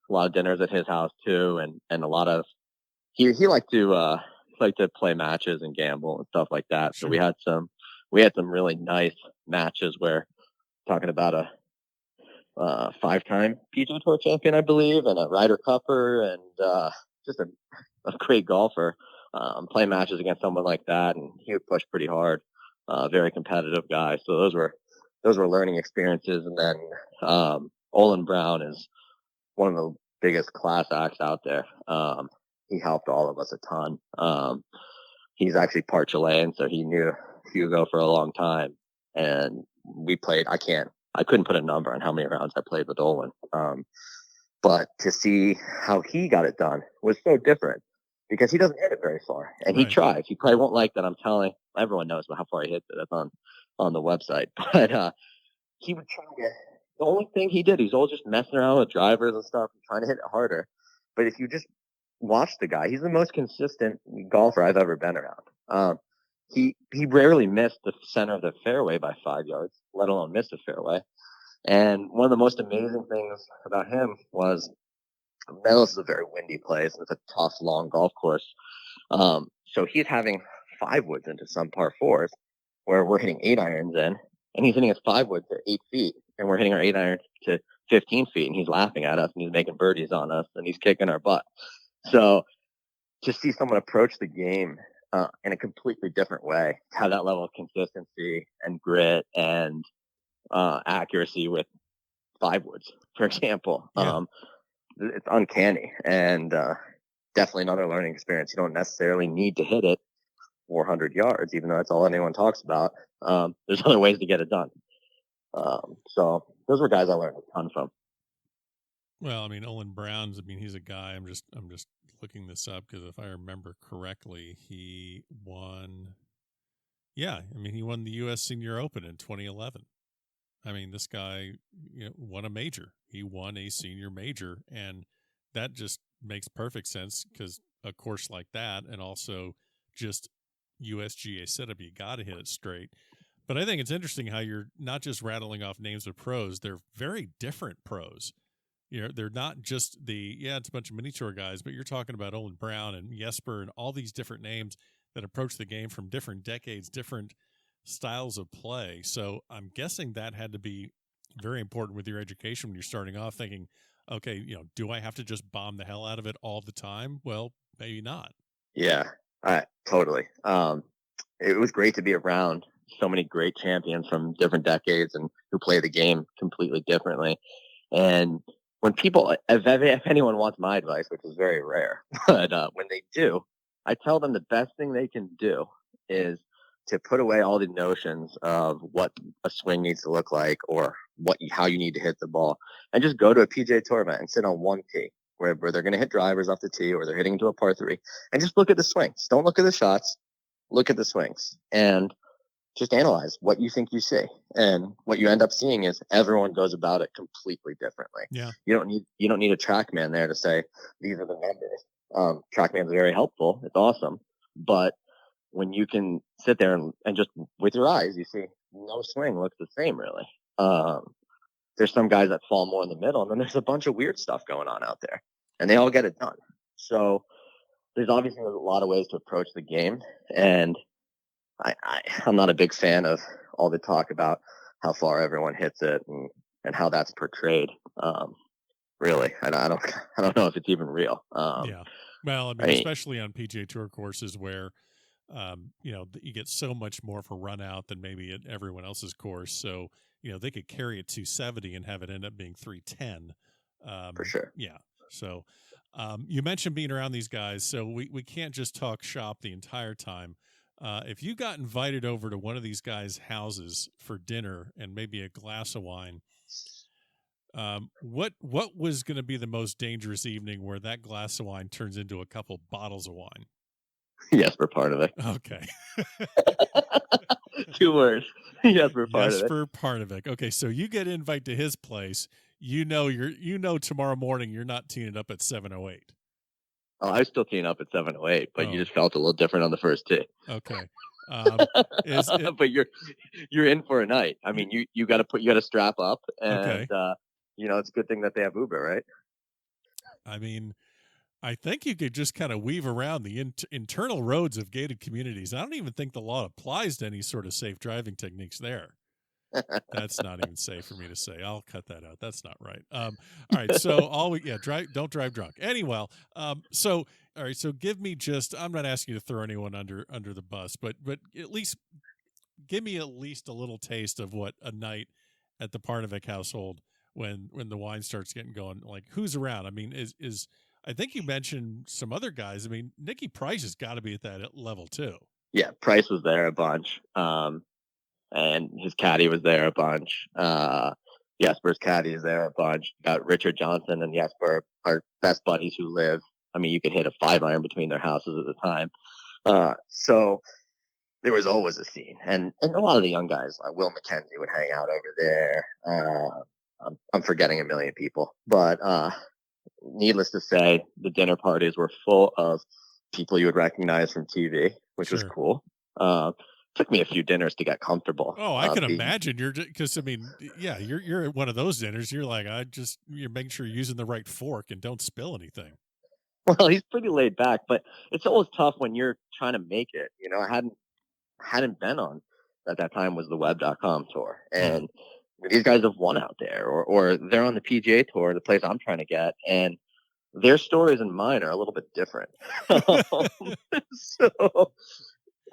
lot of dinners at his house too, and a lot of he liked to play matches and gamble and stuff like that. Sure. So we had some really nice matches where talking about a 5-time PGA Tour champion, I believe, and a Ryder Cupper, and just a great golfer. Play matches against someone like that, and he would push pretty hard. Very competitive guy. So those were learning experiences. And then Olin Brown is one of the biggest class acts out there. He helped all of us a ton. He's actually part Chilean, so he knew Hugo for a long time. And we played, I couldn't put a number on how many rounds I played with Olin. But to see how he got it done was so different because he doesn't hit it very far. And right. He tries. He probably won't like that I'm telling. Everyone knows how far he hits it. That's on the website. But he would try to, the only thing he did, he's always just messing around with drivers and stuff and trying to hit it harder. But if you just watch the guy, he's the most consistent golfer I've ever been around. He rarely missed the center of the fairway by 5 yards, let alone miss the fairway. And one of the most amazing things about him was, Meadows is a very windy place, and it's a tough, long golf course. So he's having 5 woods into some par 4s where we're hitting 8 irons in, and he's hitting his 5 woods to 8 feet, and we're hitting our 8 irons to 15 feet, and he's laughing at us, and he's making birdies on us, and he's kicking our butt. So to see someone approach the game in a completely different way, have that level of consistency and grit and accuracy with 5 woods, for example, it's uncanny, and definitely another learning experience. You don't necessarily need to hit it 400 yards, even though that's all anyone talks about. There's other ways to get it done. So those were guys I learned a ton from. Well, Olin Brown's, he's a guy, I'm just looking this up because if I remember correctly, he won. Yeah, he won the U.S. Senior Open in 2011. This guy, won a major. He won a senior major, and that just makes perfect sense because a course like that, and also just USGA setup, you got to hit it straight. But I think it's interesting how you're not just rattling off names of pros; they're very different pros. They're not just it's a bunch of mini tour guys, but you're talking about Olin Brown and Jesper and all these different names that approach the game from different decades, different styles of play. So I'm guessing that had to be very important with your education when you're starting off thinking, okay, do I have to just bomb the hell out of it all the time? Well, maybe not. Yeah, totally. It was great to be around so many great champions from different decades and who play the game completely differently. And when people, if anyone wants my advice, which is very rare, but when they do, I tell them the best thing they can do is to put away all the notions of what a swing needs to look like or how you need to hit the ball, and just go to a PGA Tour event and sit on one tee where they're going to hit drivers off the tee or they're hitting into a par 3, and just look at the swings. Don't look at the shots. Look at the swings and just analyze what you think you see. And what you end up seeing is everyone goes about it completely differently. Yeah. You don't need a TrackMan there to say these are the numbers. TrackMan's very helpful. It's awesome. But when you can sit there and just with your eyes, you see no swing looks the same really. There's some guys that fall more in the middle, and then there's a bunch of weird stuff going on out there, and they all get it done. So there's obviously a lot of ways to approach the game, and I'm not a big fan of all the talk about how far everyone hits it and how that's portrayed. Really, I don't know if it's even real. Yeah. Well, I mean, especially on PGA Tour courses where, you get so much more for run out than maybe at everyone else's course. So, they could carry it 270 and have it end up being 310. For sure. Yeah. So, you mentioned being around these guys, so we can't just talk shop the entire time. If you got invited over to one of these guys' houses for dinner and maybe a glass of wine, what was going to be the most dangerous evening where that glass of wine turns into a couple bottles of wine? Jesper Parnevik. Okay. 2 words. Jesper Parnevik. Jesper Parnevik. Okay, so you get an invite to his place. Tomorrow morning you're not teeing it up at 7:08. Oh, I was still teeing up at 7:08, but you just felt a little different on the first tee. Okay. But you're in for a night. I mean, you got to strap up, and it's a good thing that they have Uber, right? I mean, I think you could just kind of weave around the internal roads of gated communities. I don't even think the law applies to any sort of safe driving techniques there. That's not even safe for me to say. I'll cut that out. That's not right. All right. So don't drive drunk. Anyway, all right. So give me I'm not asking you to throw anyone under the bus, but at least give me at least a little taste of what a night at the Parnevik household when the wine starts getting going, like who's around? I mean, is I think you mentioned some other guys. I mean, Nicky Price has got to be at that level too. Yeah. Price was there a bunch. And his caddy was there a bunch. Jesper's caddy is there a bunch. Got Richard Johnson and Jesper are best buddies who live. I mean, you could hit a 5-iron between their houses at the time. So there was always a scene. And a lot of the young guys, like Will McKenzie, would hang out over there. I'm forgetting a million people. But needless to say, the dinner parties were full of people you would recognize from TV, which was cool. Took me a few dinners to get comfortable. Oh, I can imagine you're at one of those dinners. You're like, you're making sure you're using the right fork and don't spill anything. Well, he's pretty laid back, but it's always tough when you're trying to make it. I hadn't been on at that time was the web.com tour. And these guys have won out there or they're on the PGA tour, the place I'm trying to get. And their stories and mine are a little bit different. So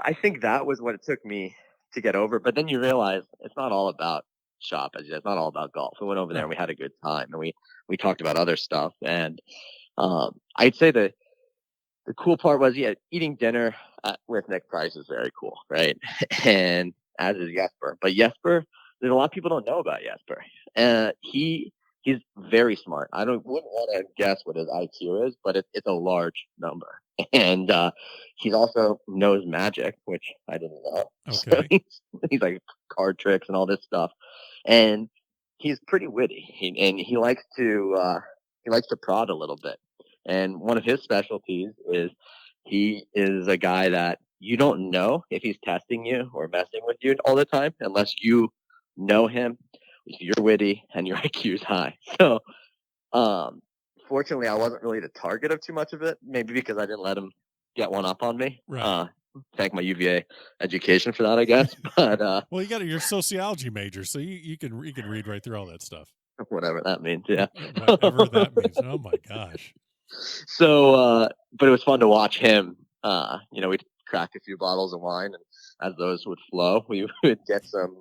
I think that was what it took me to get over. But then you realize it's not all about shop. It's not all about golf. We went over there and we had a good time, and we talked about other stuff. And I'd say the cool part was, eating dinner with Nick Price is very cool, right? And as is Jesper. But Jesper, there's a lot of people don't know about Jesper. He's very smart. I wouldn't want to guess what his IQ is, but it's a large number. And he's also knows magic, which I didn't know. Okay. So he's like card tricks and all this stuff. And he's pretty witty. He likes to prod a little bit. And one of his specialties is he is a guy that you don't know if he's testing you or messing with you all the time unless you know him. You're witty and your IQ is high. So, fortunately, I wasn't really the target of too much of it. Maybe because I didn't let him get one up on me. Right. Thank my UVA education for that, I guess. But well, you're a sociology major, so you can read right through all that stuff. Whatever that means, yeah. Whatever that means. Oh my gosh. So, but it was fun to watch him. We'd crack a few bottles of wine, and as those would flow, we would get some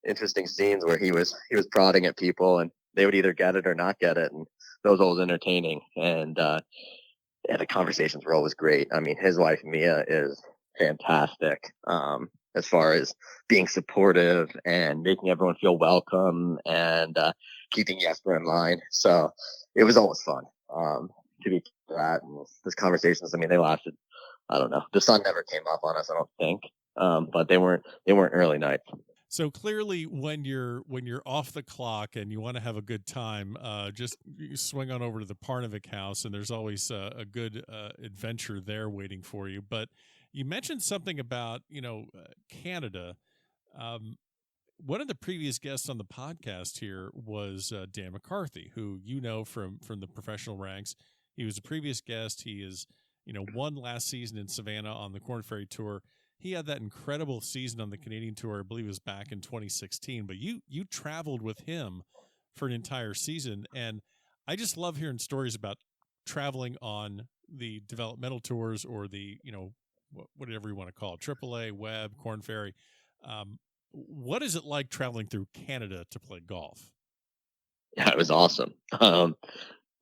interesting scenes where he was prodding at people, and they would either get it or not get it, and that was always entertaining. And the conversations were always great. I mean, his wife Mia is fantastic as far as being supportive and making everyone feel welcome and keeping Jesper in line. So it was always fun to be that. And those conversations, I mean, they lasted. I don't know. The sun never came up on us, I don't think. But they weren't early nights. So clearly, when you're off the clock and you want to have a good time, just you swing on over to the Parnevik house, and there's always a good adventure there waiting for you. But you mentioned something about Canada. One of the previous guests on the podcast here was Dan McCarthy, who from the professional ranks. He was a previous guest. He is won last season in Savannah on the Corn Ferry Tour. He had that incredible season on the Canadian Tour. I believe it was back in 2016. But you traveled with him for an entire season. And I just love hearing stories about traveling on the developmental tours or the, whatever you want to call it, AAA, Webb, Corn Ferry. What is it like traveling through Canada to play golf? Yeah, it was awesome.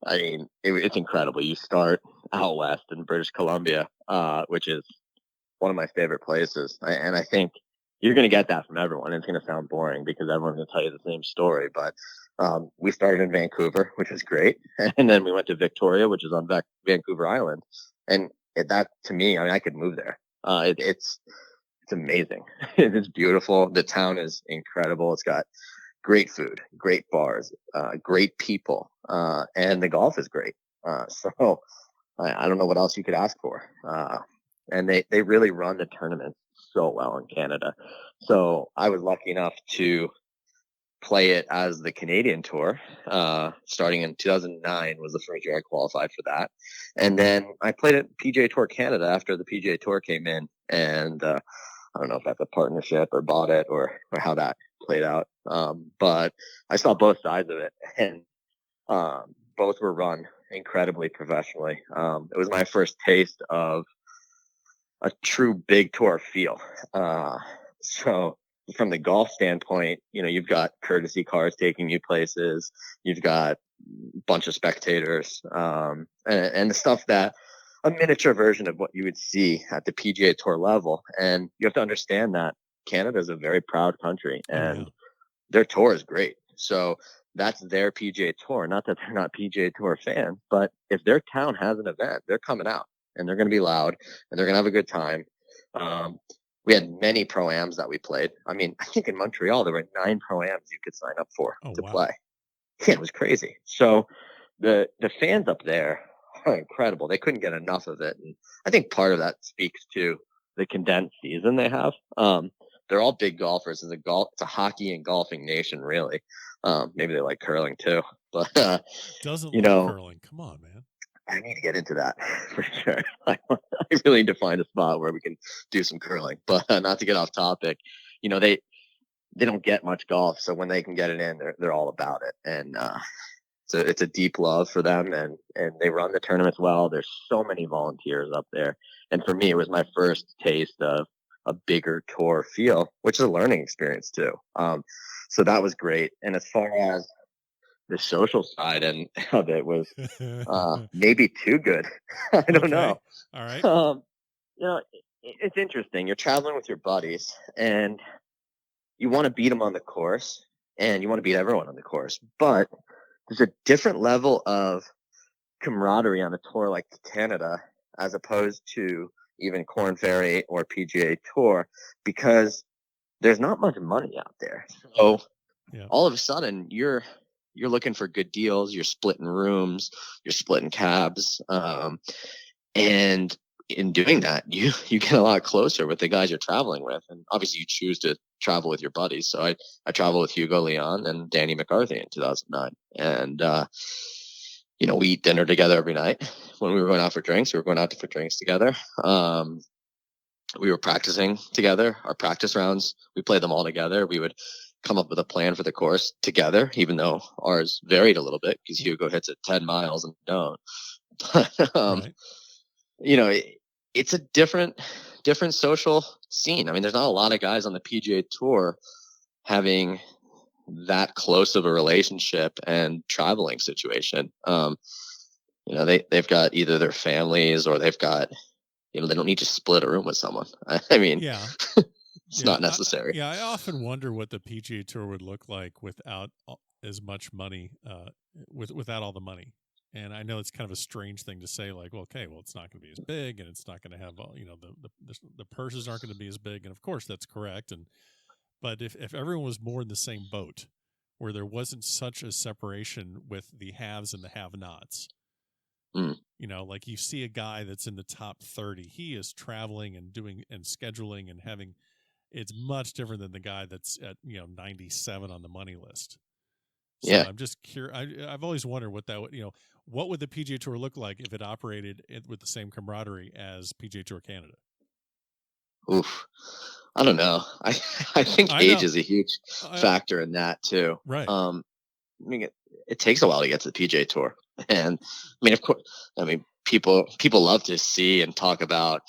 I mean, it's incredible. You start out west in British Columbia, which is one of my favorite places. And I think you're going to get that from everyone. It's going to sound boring because everyone's going to tell you the same story. But we started in Vancouver, which was great. And then we went to Victoria, which is on Vancouver Island. And that, to me, I mean, I could move there. It's amazing. It's beautiful. The town is incredible. It's got great food, great bars, great people, and the golf is great. So I don't know what else you could ask for. And they really run the tournament so well in Canada. So I was lucky enough to play it as the Canadian Tour, starting in 2009 was the first year I qualified for that. And then I played at PGA Tour Canada after the PGA Tour came in. And I don't know if that's a partnership or bought it or how that played out. But I saw both sides of it, and both were run incredibly professionally. It was my first taste of a true big tour feel. So from the golf standpoint, you've got courtesy cars taking you places. You've got a bunch of spectators, and the stuff that a miniature version of what you would see at the PGA Tour level. And you have to understand that Canada is a very proud country, and their tour is great. So that's their PGA Tour. Not that they're not PGA Tour fans, but if their town has an event, they're coming out and they're going to be loud and they're going to have a good time. We had many pro-ams that we played. I mean, I think in Montreal, there were 9 pro-ams you could sign up for to play. Yeah, it was crazy. So the fans up there are incredible. They couldn't get enough of it. And I think part of that speaks to the condensed season they have. They're all big golfers. It's a hockey and golfing nation, really. Maybe they like curling too, but doesn't like curling. Come on, man. I need to get into that for sure. I really need to find a spot where we can do some curling, but not to get off topic. They don't get much golf, so when they can get it in, they're all about it. And so it's a deep love for them, and they run the tournaments well. There's so many volunteers up there, and for me, it was my first taste of a bigger tour feel, which is a learning experience too. So that was great. And as far as the social side and of it was maybe too good. I don't know. All right. It's interesting. You're traveling with your buddies and you want to beat them on the course and you want to beat everyone on the course, but there's a different level of camaraderie on a tour like Canada as opposed to even Corn Ferry or PGA Tour, because there's not much money out there. So all of a sudden you're looking for good deals. You're splitting rooms, you're splitting cabs. And in doing that, you get a lot closer with the guys you're traveling with. And obviously you choose to travel with your buddies. So I traveled with Hugo Leon and Danny McCarthy in 2009. And, we eat dinner together every night. When we were going out for drinks, we were going out for drinks together. We were practicing together. Our practice rounds, we played them all together. We would come up with a plan for the course together, even though ours varied a little bit because Hugo hits it 10 miles and don't. But, it's a different social scene. I mean, there's not a lot of guys on the PGA Tour having that close of a relationship and traveling situation. They've got either their families or they've got, they don't need to split a room with someone. I mean, it's not necessary. I often wonder what the PGA Tour would look like without as much money, without all the money. And I know it's kind of a strange thing to say, like, well, okay, well, it's not going to be as big, and it's not going to have, the purses aren't going to be as big, and of course that's correct. But if everyone was more in the same boat, where there wasn't such a separation with the haves and the have-nots, like you see a guy that's in the top 30, he is traveling and doing and scheduling and having. It's much different than the guy that's at 97 on the money list. So I'm just curious. I've always wondered what that would, what would the PGA Tour look like if it operated with the same camaraderie as PGA Tour Canada? Oof, I don't know. I think age is a huge factor in that too. Right. I mean, it takes a while to get to the PGA Tour, and I mean, of course, I mean, people love to see and talk about,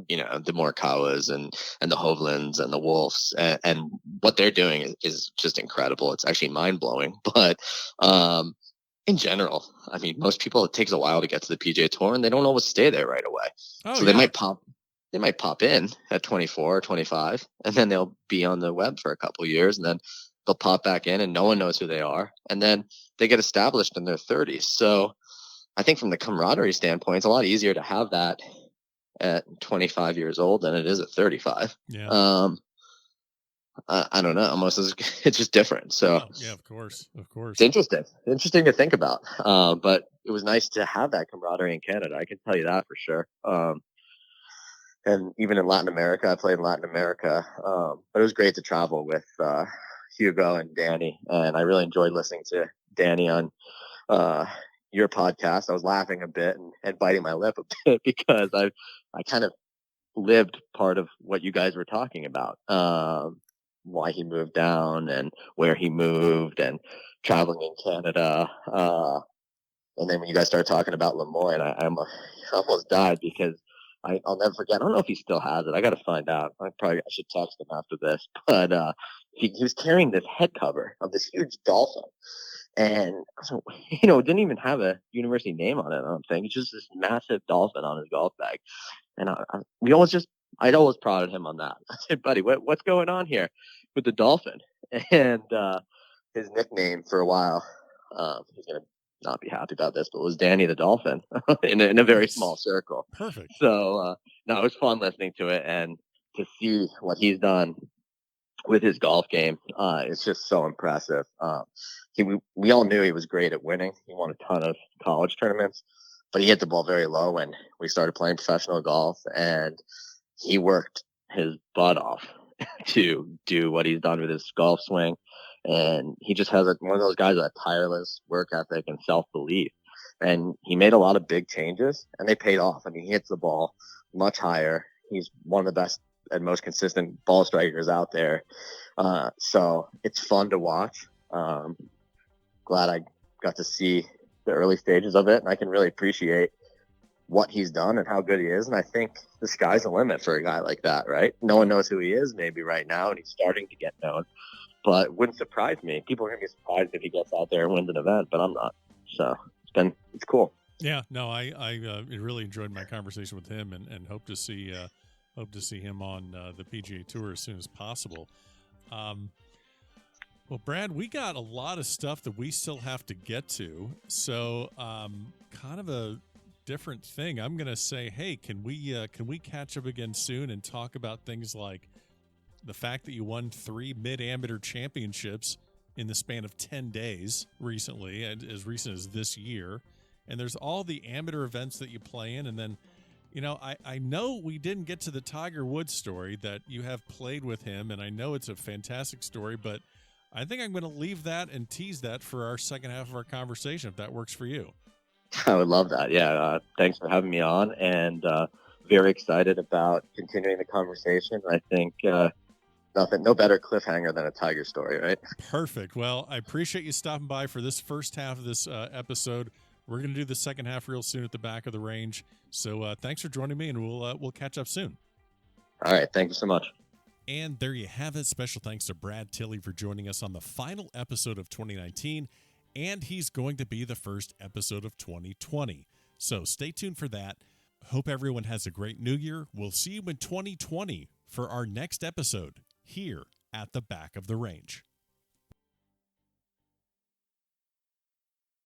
the Morikawas and the Hovlands and the Wolves, and what they're doing is just incredible. It's actually mind blowing. But in general, I mean, most people, it takes a while to get to the PGA Tour, and they don't always stay there right away. Oh, so yeah. They might pop in at 24 or 25, and then they'll be on the web for a couple of years, and then they'll pop back in, and no one knows who they are, and then they get established in their 30s. So I think from the camaraderie standpoint, it's a lot easier to have that at 25 years old than it is at 35. Yeah. I don't know. Almost, it's just different. So yeah, of course. it's interesting to think about. But it was nice to have that camaraderie in Canada. I can tell you that for sure. And even in Latin America, I played in Latin America. But it was great to travel with Hugo and Danny, and I really enjoyed listening to Danny on your podcast. I was laughing a bit and biting my lip a bit because I kind of lived part of what you guys were talking about. Why he moved down and where he moved and traveling in Canada. And then when you guys started talking about Lemoyne, I almost died because I'll never forget. I don't know if he still has it. I got to find out. I should text him after this. But he was carrying this head cover of this huge dolphin. And, it didn't even have a university name on it, I don't think. It's just this massive dolphin on his golf bag. And I'd always prodded him on that. I said, buddy, what's going on here with the dolphin? And his nickname for a while, he's going to not be happy about this, but it was Danny the Dolphin in a very small circle. Perfect. So, no, it was fun listening to it and to see what he's done with his golf game. It's just so impressive. We all knew he was great at winning. He won a ton of college tournaments, but he hit the ball very low when we started playing professional golf, and he worked his butt off to do what he's done with his golf swing. And he just has one of those guys that have tireless work ethic and self-belief. And he made a lot of big changes, and they paid off. I mean, he hits the ball much higher. He's one of the best and most consistent ball strikers out there. So it's fun to watch. Glad I got to see the early stages of it, and I can really appreciate what he's done and how good he is. And I think the sky's the limit for a guy like that, right? No one knows who he is maybe right now, and he's starting to get known. But it wouldn't surprise me. People are going to be surprised if he gets out there and wins an event, but I'm not. So it's cool. Yeah, no, I really enjoyed my conversation with him, and hope to see him on the PGA Tour as soon as possible. Well, Brad, we got a lot of stuff that we still have to get to. So, kind of a different thing. I'm going to say, hey, can we catch up again soon and talk about things like the fact that you won 3 mid-amateur championships in the span of 10 days recently, and as recent as this year. And there's all the amateur events that you play in. And then, I know we didn't get to the Tiger Woods story that you have played with him, and I know it's a fantastic story, but I think I'm going to leave that and tease that for our second half of our conversation, if that works for you. I would love that. Yeah. Thanks for having me on, and very excited about continuing the conversation. I think no better cliffhanger than a Tiger story, right? Perfect. Well, I appreciate you stopping by for this first half of this episode. We're going to do the second half real soon at the back of the range. So thanks for joining me, and we'll catch up soon. All right. Thank you so much. And there you have it. Special thanks to Brad Tilley for joining us on the final episode of 2019, and he's going to be the first episode of 2020. So stay tuned for that. Hope everyone has a great new year. We'll see you in 2020 for our next episode here at the back of the range.